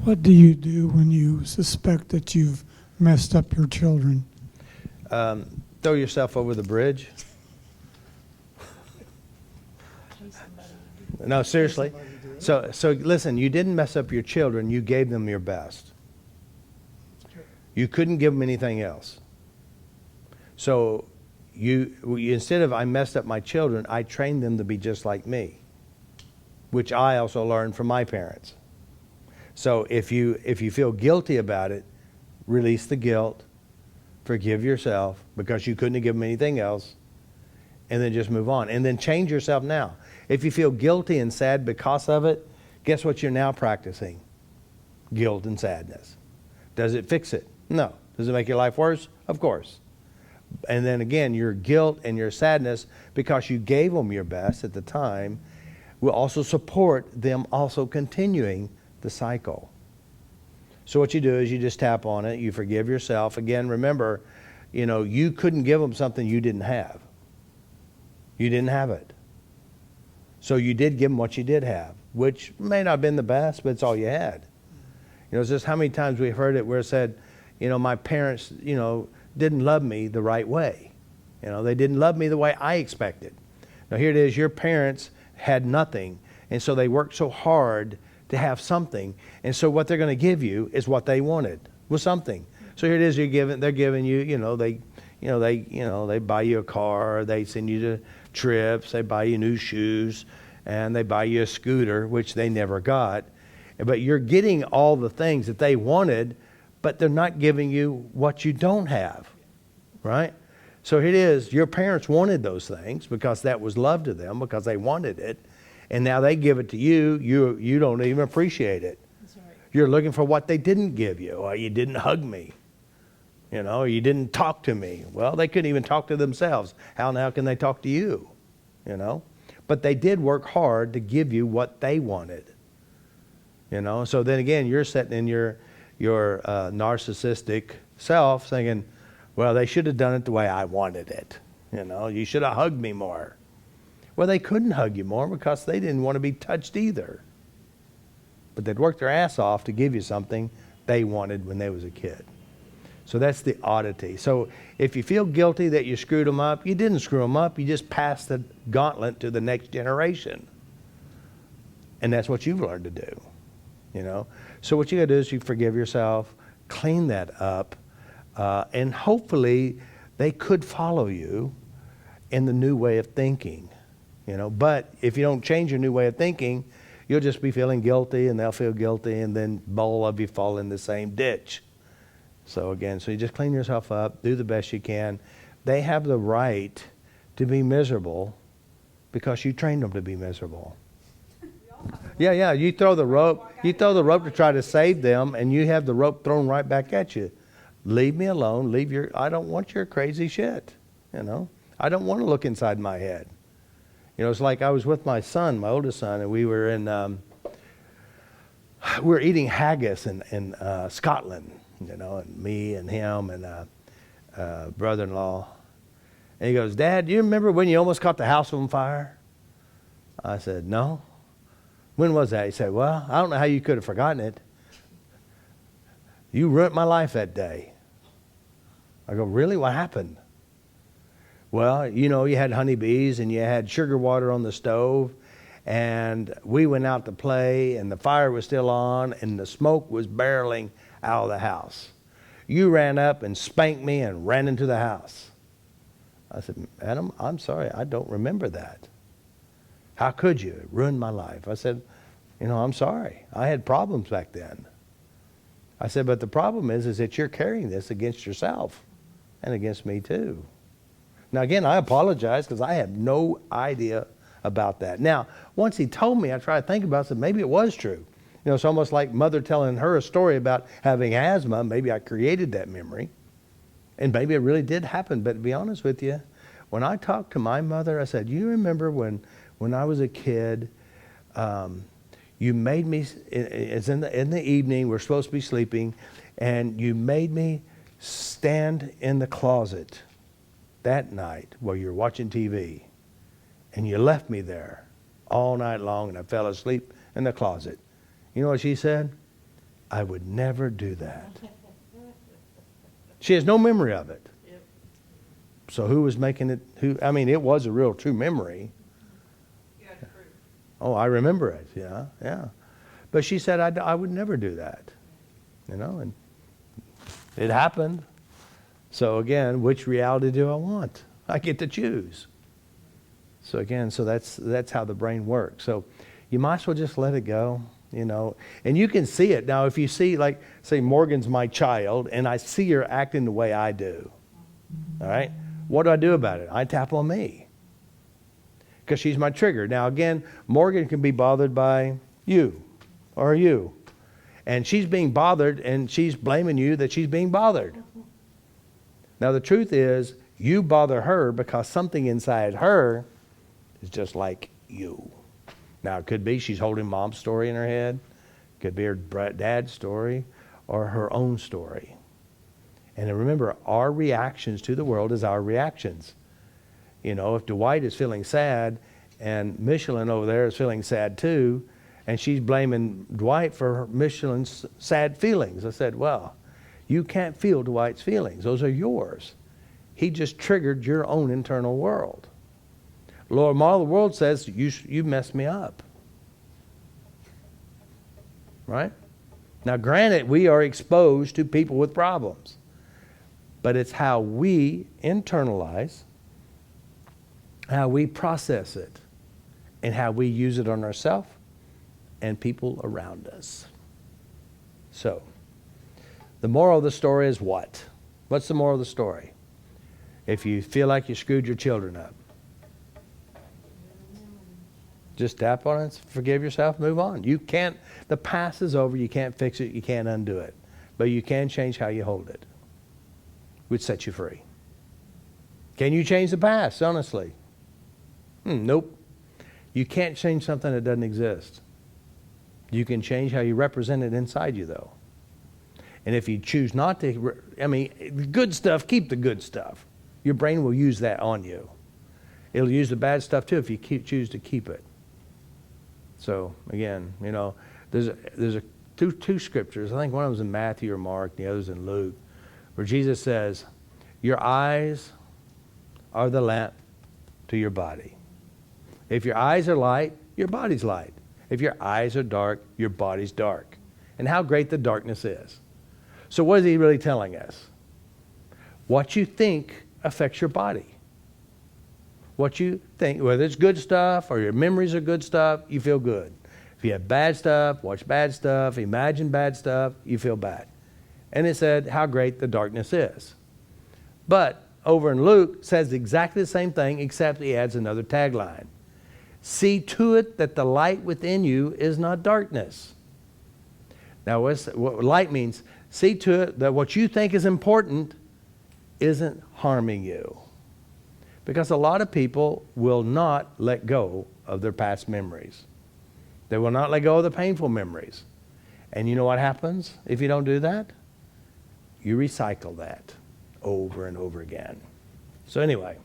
What do you do when you suspect that you've messed up your children? Throw yourself over the bridge. No, seriously. So listen, you didn't mess up your children. You gave them your best. You couldn't give them anything else. So you instead of I messed up my children, I trained them to be just like me, which I also learned from my parents. So if you feel guilty about it, release the guilt, forgive yourself because you couldn't have given them anything else, and then just move on. And then change yourself now. If you feel guilty and sad because of it, guess what you're now practicing? Guilt and sadness. Does it fix it? No. Does it make your life worse? Of course. And then again, your guilt and your sadness, because you gave them your best at the time, will also support them also continuing the cycle. So what you do is you just tap on it, you forgive yourself. Again, remember, you couldn't give them something you didn't have. You didn't have it. So you did give them what you did have, which may not have been the best, but it's all you had. It's just how many times we've heard it where it said, my parents, didn't love me the right way. They didn't love me the way I expected. Now here it is, your parents had nothing, and so they worked so hard to have something, and so what they're going to give you is what they wanted, was something. So here it is, they're giving you, they buy you a car, they send you to trips, they buy you new shoes, and they buy you a scooter, which they never got. But you're getting all the things that they wanted, but they're not giving you what you don't have, right? So here it is, your parents wanted those things because that was love to them, because they wanted it, and now they give it to you, you don't even appreciate it. That's right. You're looking for what they didn't give you. Or you didn't hug me, or you didn't talk to me. Well, they couldn't even talk to themselves. How now can they talk to you? But they did work hard to give you what they wanted. So then again, you're sitting in your narcissistic self thinking, well, they should have done it the way I wanted it. You should have hugged me more. Well, they couldn't hug you more because they didn't want to be touched either. But they'd worked their ass off to give you something they wanted when they was a kid. So that's the oddity. So if you feel guilty that you screwed them up, you didn't screw them up. You just passed the gauntlet to the next generation. And that's what you've learned to do. So what you got to do is you forgive yourself, clean that up, and hopefully they could follow you in the new way of thinking. But if you don't change your new way of thinking, you'll just be feeling guilty, and they'll feel guilty, and then all of you fall in the same ditch. So again, you just clean yourself up, do the best you can. They have the right to be miserable because you trained them to be miserable. Yeah, you throw the rope to try to save them, and you have the rope thrown right back at you. Leave me alone, I don't want your crazy shit, I don't want to look inside my head. It's like I was with my son, my oldest son, and we were eating haggis in Scotland, and me and him and brother-in-law. And he goes, Dad, do you remember when you almost caught the house on fire? I said, no. When was that? He said, well, I don't know how you could have forgotten it. You ruined my life that day. I go, really? What happened? Well, you had honeybees and you had sugar water on the stove, and we went out to play, and the fire was still on, and the smoke was barreling out of the house. You ran up and spanked me and ran into the house. I said, Adam, I'm sorry, I don't remember that. How could you? It ruined my life. I said, I'm sorry. I had problems back then. I said, but the problem is that you're carrying this against yourself and against me too. Now, again, I apologize because I have no idea about that. Now, once he told me, I tried to think about it, I said, maybe it was true. It's almost like mother telling her a story about having asthma. Maybe I created that memory. And maybe it really did happen. But to be honest with you, when I talked to my mother, I said, you remember when I was a kid, you made me, it's in the evening, we're supposed to be sleeping, and you made me stand in the closet that night while you were watching TV, and you left me there all night long, and I fell asleep in the closet. You know what she said? I would never do that. She has no memory of it. So who was making it? I mean, it was a real true memory. Oh, I remember it. Yeah, yeah. But she said, I would never do that. And it happened. So again, which reality do I want? I get to choose. So again, that's how the brain works. So you might as well just let it go, And you can see it. Now, if you see, like, say Morgan's my child, and I see her acting the way I do, all right? What do I do about it? I tap on me. Because she's my trigger. Now, again, Morgan can be bothered by you or you. And she's being bothered, and she's blaming you that she's being bothered. Now, the truth is, you bother her because something inside her is just like you. Now, it could be she's holding mom's story in her head. It could be her dad's story or her own story. And remember, our reactions to the world is our reactions. If Dwight is feeling sad and Michelin over there is feeling sad too, and she's blaming Dwight for Michelin's sad feelings. I said, well, you can't feel Dwight's feelings. Those are yours. He just triggered your own internal world. Lord, model of the world says, you messed me up. Right? Now, granted, we are exposed to people with problems. But it's how we internalize, how we process it, and how we use it on ourselves and people around us. So, the moral of the story is what? What's the moral of the story? If you feel like you screwed your children up, just tap on it, forgive yourself, move on. You can't, the past is over, you can't fix it, you can't undo it. But you can change how you hold it, which sets you free. Can you change the past, honestly? Nope. You can't change something that doesn't exist. You can change how you represent it inside you, though. And if you choose not to, the good stuff, keep the good stuff. Your brain will use that on you. It'll use the bad stuff, too, if you choose to keep it. So, again, there's two scriptures. I think one of them is in Matthew or Mark, the other's in Luke, where Jesus says, your eyes are the lamp to your body. If your eyes are light, your body's light. If your eyes are dark, your body's dark. And how great the darkness is. So what is he really telling us? What you think affects your body. What you think, whether it's good stuff or your memories are good stuff, you feel good. If you have bad stuff, watch bad stuff, imagine bad stuff, you feel bad. And it said how great the darkness is. But over in Luke, it says exactly the same thing, except he adds another tagline. See to it that the light within you is not darkness. Now, what light means, see to it that what you think is important isn't harming you. Because a lot of people will not let go of their past memories. They will not let go of the painful memories. And you know what happens if you don't do that? You recycle that over and over again. So anyway.